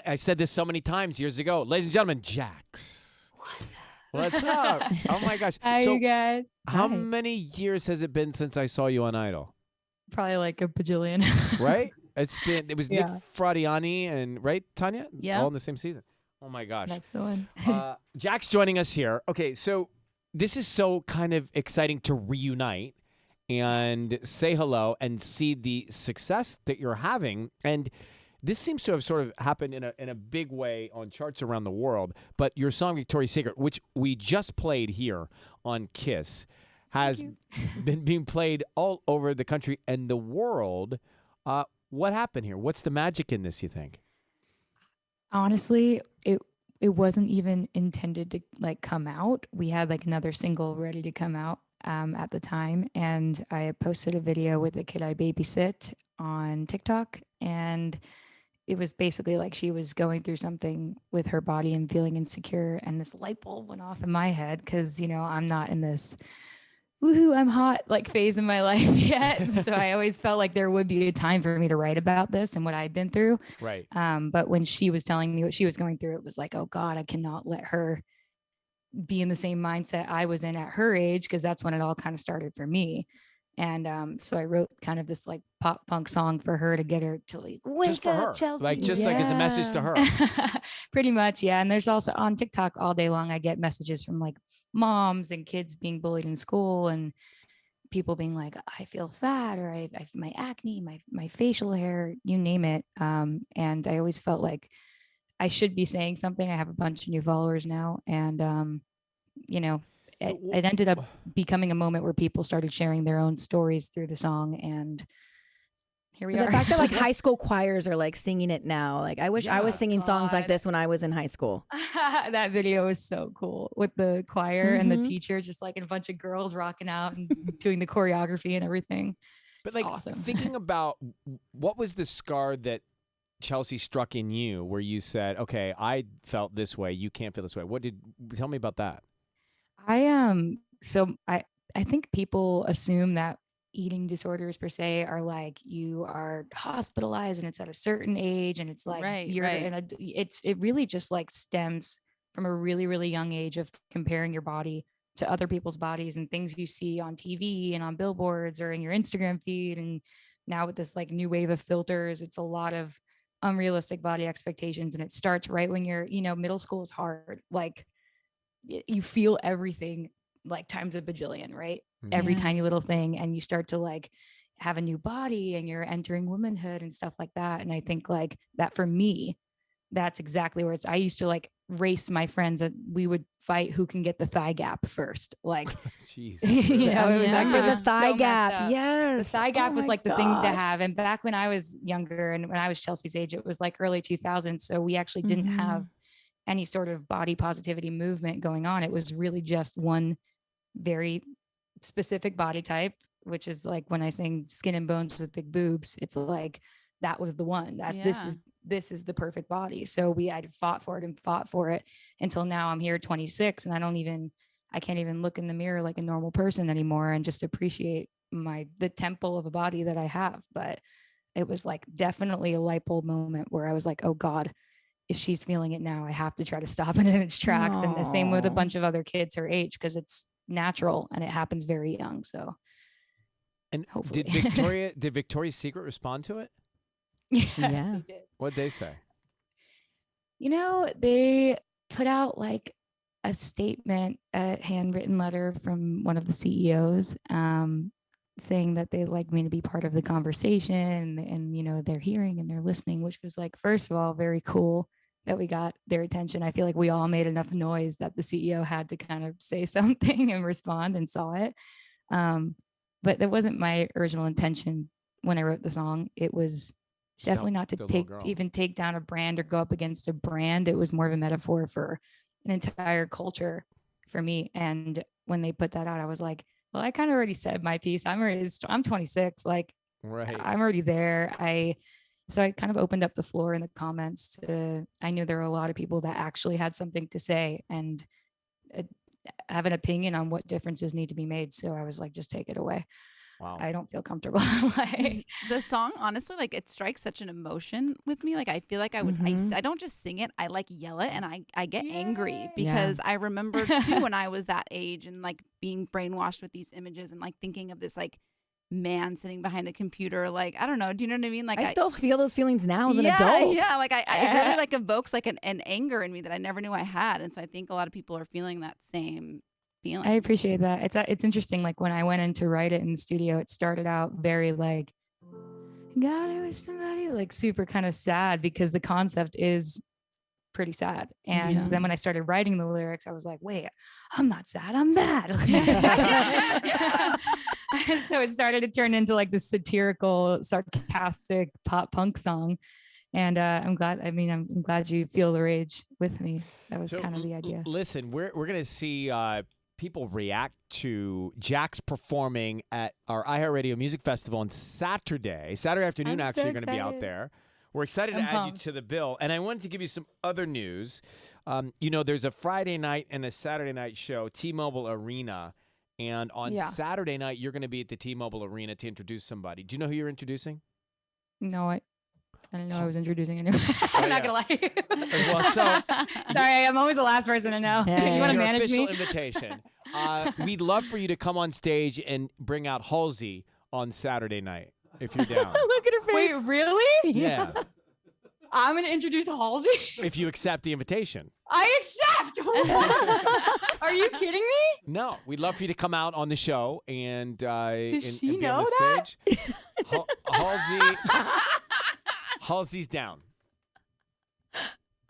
I said this so many times years ago. Ladies and gentlemen, Jax. What's up? Oh my gosh. Hi, so you guys. how Hi. many years has it been since I saw you on Idol? Probably like a bajillion. Right? It was Nick Fradiani and, right, Tanya? Yeah. All in the same season. Oh my gosh. That's the one. Jack's joining us here. Okay, so this is so kind of exciting to reunite and say hello and see the success that you're having. And this seems to have sort of happened in a big way on charts around the world. But your song Victoria's Secret, which we just played here on KISS, has been being played all over the country and the world. What happened here? What's the magic in this, you think? Honestly, it wasn't even intended to like come out. We had like another single ready to come out at the time, and I posted a video with the kid I babysit on TikTok, and it was basically like she was going through something with her body and feeling insecure, and this light bulb went off in my head because, you know, I'm not in this woohoo, I'm hot like phase in my life yet. So I always felt like there would be a time for me to write about this and what I'd been through. Right. But when she was telling me what she was going through, it was like, oh God, I cannot let her be in the same mindset I was in at her age, because that's when it all kind of started for me. And so I wrote kind of this like pop punk song for her to get her to like wake up, Chelsea. Like just like as a message to her. Pretty much, yeah. And there's also on TikTok all day long, I get messages from like moms and kids being bullied in school and people being like, I feel fat, or I have my acne, my facial hair, you name it. And I always felt like I should be saying something. I have a bunch of new followers now, and you know, it ended up becoming a moment where people started sharing their own stories through the song, and here we are. The fact that like high school choirs are like singing it now. Like I wish I was singing songs like this when I was in high school. That video was so cool with the choir and the teacher, just like a bunch of girls rocking out and doing the choreography and everything. But like awesome. Thinking about what was the scar that Chelsea struck in you where you said, okay, I felt this way, you can't feel this way. Tell me about that. So I think people assume that eating disorders per se are like you are hospitalized and it's at a certain age and it's like it really just like stems from a really, really young age of comparing your body to other people's bodies and things you see on TV and on billboards or in your Instagram feed. And now with this like new wave of filters, it's a lot of unrealistic body expectations. And it starts right when you're, you know, middle school is hard. Like you feel everything like times a bajillion, right? Every tiny little thing. And you start to like have a new body and you're entering womanhood and stuff like that. And I think like that for me, that's exactly where I used to like race my friends and we would fight who can get the thigh gap first. Like, jeez, you know, it was like the thigh gap. Yes. The thigh gap was like the thing to have. And back when I was younger and when I was Chelsea's age, it was like early 2000s. So we actually didn't have any sort of body positivity movement going on. It was really just one very specific body type, which is like when I sing Skin and Bones with Big Boobs, it's like that was the one. This is the perfect body. So I'd fought for it until now. I'm here 26 and I can't even look in the mirror like a normal person anymore and just appreciate the temple of a body that I have. But it was like definitely a light bulb moment where I was like, oh God, if she's feeling it now, I have to try to stop it in its tracks. Aww. And the same with a bunch of other kids her age, because it's natural and it happens very young. So, and hopefully. did Victoria's Secret respond to it? Yeah. What'd they say? You know, they put out like a statement, a handwritten letter from one of the CEOs, saying that they like me to be part of the conversation and, you know, they're hearing and they're listening, which was like, first of all, very cool that we got their attention. I feel like we all made enough noise that the CEO had to kind of say something and respond and saw it. But that wasn't my original intention when I wrote the song. It was definitely not to take down a brand or go up against a brand. It was more of a metaphor for an entire culture for me. And when they put that out, I was like, well, I kind of already said my piece. I'm 26. Like, right. I'm already there. So I kind of opened up the floor in the comments. I knew there were a lot of people that actually had something to say and have an opinion on what differences need to be made. So I was like, just take it away. Wow. I don't feel comfortable. Like the song, honestly, like it strikes such an emotion with me. Like I feel like I would, I don't just sing it, I like yell it, and I get angry because I remember too when I was that age and like being brainwashed with these images and like thinking of this like man sitting behind a computer. Like, I don't know. Do you know what I mean? Like I still feel those feelings now as an adult. Yeah. Like it really like evokes like an anger in me that I never knew I had. And so I think a lot of people are feeling that same feeling. I appreciate that. It's interesting. Like when I went in to write it in the studio, it started out very like, God, I wish somebody, like super kind of sad because the concept is pretty sad. And then when I started writing the lyrics, I was like, wait, I'm not sad, I'm mad. So it started to turn into like this satirical, sarcastic pop punk song. And I'm glad. I mean, I'm glad you feel the rage with me. That was kind of the idea. Listen, we're gonna see people react to Jax performing at our iHeartRadio Music Festival on Saturday afternoon. I'm Actually, so you're going to be out excited. there. We're excited to add you to the bill. And I wanted to give you some other news. There's a Friday night and a Saturday night show, T-Mobile Arena. And on Saturday night, you're going to be at the T-Mobile Arena to introduce somebody. Do you know who you're introducing? No, I didn't know I was introducing anyone. I'm not going to lie. Well, so sorry, I'm always the last person to know. This You is want to your manage official me? invitation. We'd love for you to come on stage and bring out Halsey on Saturday night, if you're down. Look at her face. Wait, really? Yeah. I'm going to introduce Halsey? If you accept the invitation. I accept. Are you kidding me? No, we'd love for you to come out on the show and Does and she be on know the that? stage. Halsey's down.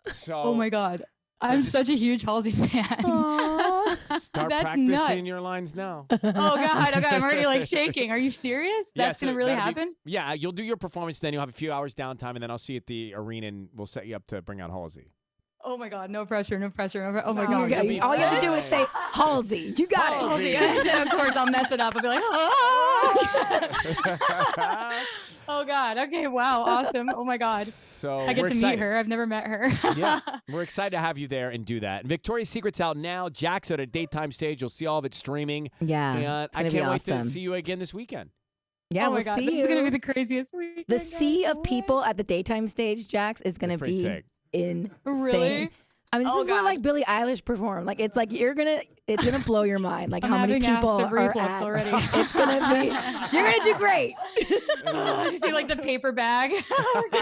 So Oh my God. I'm such a huge Halsey fan. start That's practicing nuts. your lines now. Oh God, I'm already like shaking. Are you serious? That's Yeah, gonna so really that'll be- happen? Yeah, you'll do your performance, then you'll have a few hours downtime, and then I'll see you at the arena, and we'll set you up to bring out Halsey. Oh my God, no pressure, no pressure. Oh my Oh, God. you'll be all you have to do is fine. say Halsey. You got it. Halsey. Halsey. Of course, I'll mess it up. I'll be like, oh God. Okay. Wow. Awesome. Oh my God. So I get we're to excited. meet her. I've never met her. Yeah, we're excited to have you there and do that. And Victoria's Secret's out now. Jack's at a daytime stage. You'll see all of it streaming. Yeah. And it's I gonna can't be wait to awesome. see you again this weekend. Yeah, oh my we'll God. see This you. is gonna be the craziest week. The sea of people at the daytime stage, Jax, is going to It's pretty be sick. insane. Really? I mean, this Oh, is where God. like Billie Eilish performed. Like it's like it's gonna blow your mind. Like I'm how many having people acid are reflux at. already. It's gonna be. You're gonna do great. Did you see like the paper bag? You'll be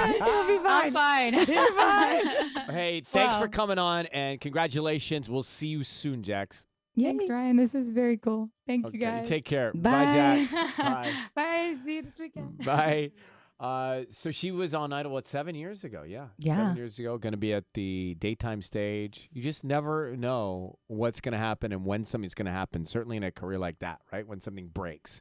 I'm fine. fine. You're fine. Hey, thanks for Wow. coming on, and congratulations. We'll see you soon, Jax. Thanks, Yay. Ryan. This is very cool. Thank you guys. Take care. Bye. Jax. Bye. Bye. See you this weekend. Bye. So she was on Idol, 7 years ago? Yeah. Yeah. 7 years ago, going to be at the daytime stage. You just never know what's going to happen and when something's going to happen, certainly in a career like that, right? When something breaks.